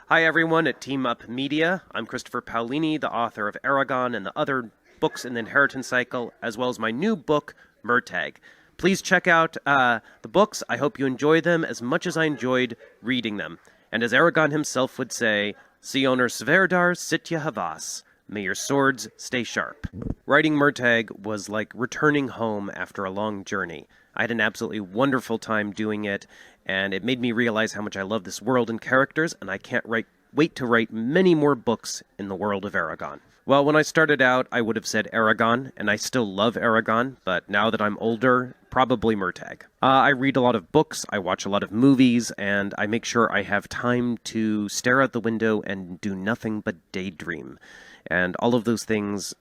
Hi everyone at Team Up Media. I'm Christopher Paolini, the author of Eragon and the other books in the Inheritance Cycle, as well as my new book, Murtagh. Please check out the books. I hope you enjoy them as much as I enjoyed reading them. And as Eragon himself would say, Sioner Sverdar Sitya Havas. May your swords stay sharp. Writing Murtagh was like returning home after a long journey. I had an absolutely wonderful time doing it, and it made me realize how much I love this world and characters, and I can't wait to write many more books in the world of Eragon. Well, when I started out, I would have said Eragon, and I still love Eragon, but now that I'm older, probably Murtagh. I read a lot of books, I watch a lot of movies, and I make sure I have time to stare out the window and do nothing but daydream. And all of those things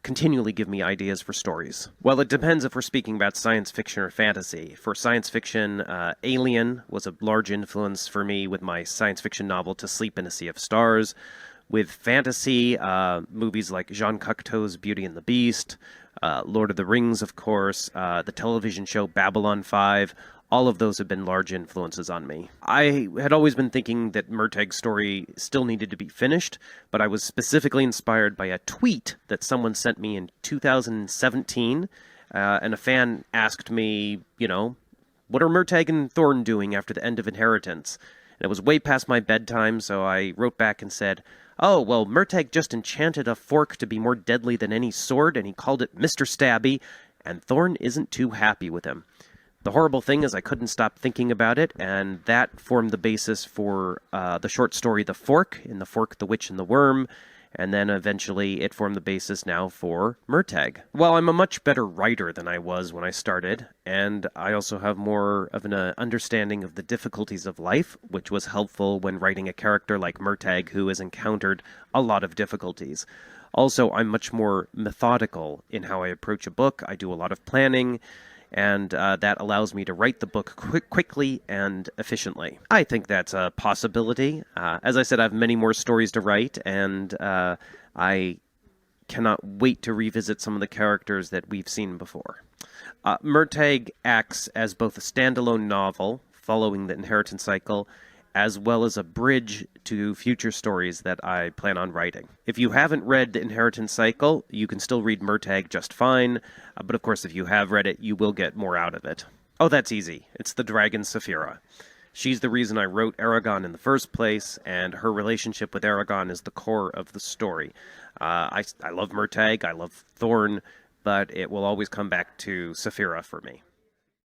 continually give me ideas for stories. Well, it depends if we're speaking about science fiction or fantasy. For science fiction, Alien was a large influence for me with my science fiction novel To Sleep in a Sea of Stars. With fantasy, movies like Jean Cocteau's Beauty and the Beast, Lord of the Rings, of course, the television show Babylon 5, all of those have been large influences on me. I had always been thinking that Murtagh's story still needed to be finished, but I was specifically inspired by a tweet that someone sent me in 2017, and a fan asked me, what are Murtagh and Thorn doing after the end of Inheritance? And it was way past my bedtime, so I wrote back and said, oh, well, Murtagh just enchanted a fork to be more deadly than any sword, and he called it Mr. Stabby, and Thorn isn't too happy with him. The horrible thing is I couldn't stop thinking about it, and that formed the basis for the short story The Fork, in The Fork, the Witch, and the Worm, and then eventually it formed the basis now for Murtagh. Well, I'm a much better writer than I was when I started, and I also have more of an understanding of the difficulties of life, which was helpful when writing a character like Murtagh who has encountered a lot of difficulties. Also, I'm much more methodical in how I approach a book. I do a lot of planning, and that allows me to write the book quickly and efficiently. I think that's a possibility. As I said, I have many more stories to write, and I cannot wait to revisit some of the characters that we've seen before. Murtagh acts as both a standalone novel, following the Inheritance Cycle, as well as a bridge to future stories that I plan on writing. If you haven't read The Inheritance Cycle, you can still read Murtagh just fine, but of course if you have read it, you will get more out of it. Oh, that's easy. It's the dragon Saphira. She's the reason I wrote Eragon in the first place, and her relationship with Eragon is the core of the story. I love Murtagh, I love Thorn, but it will always come back to Saphira for me.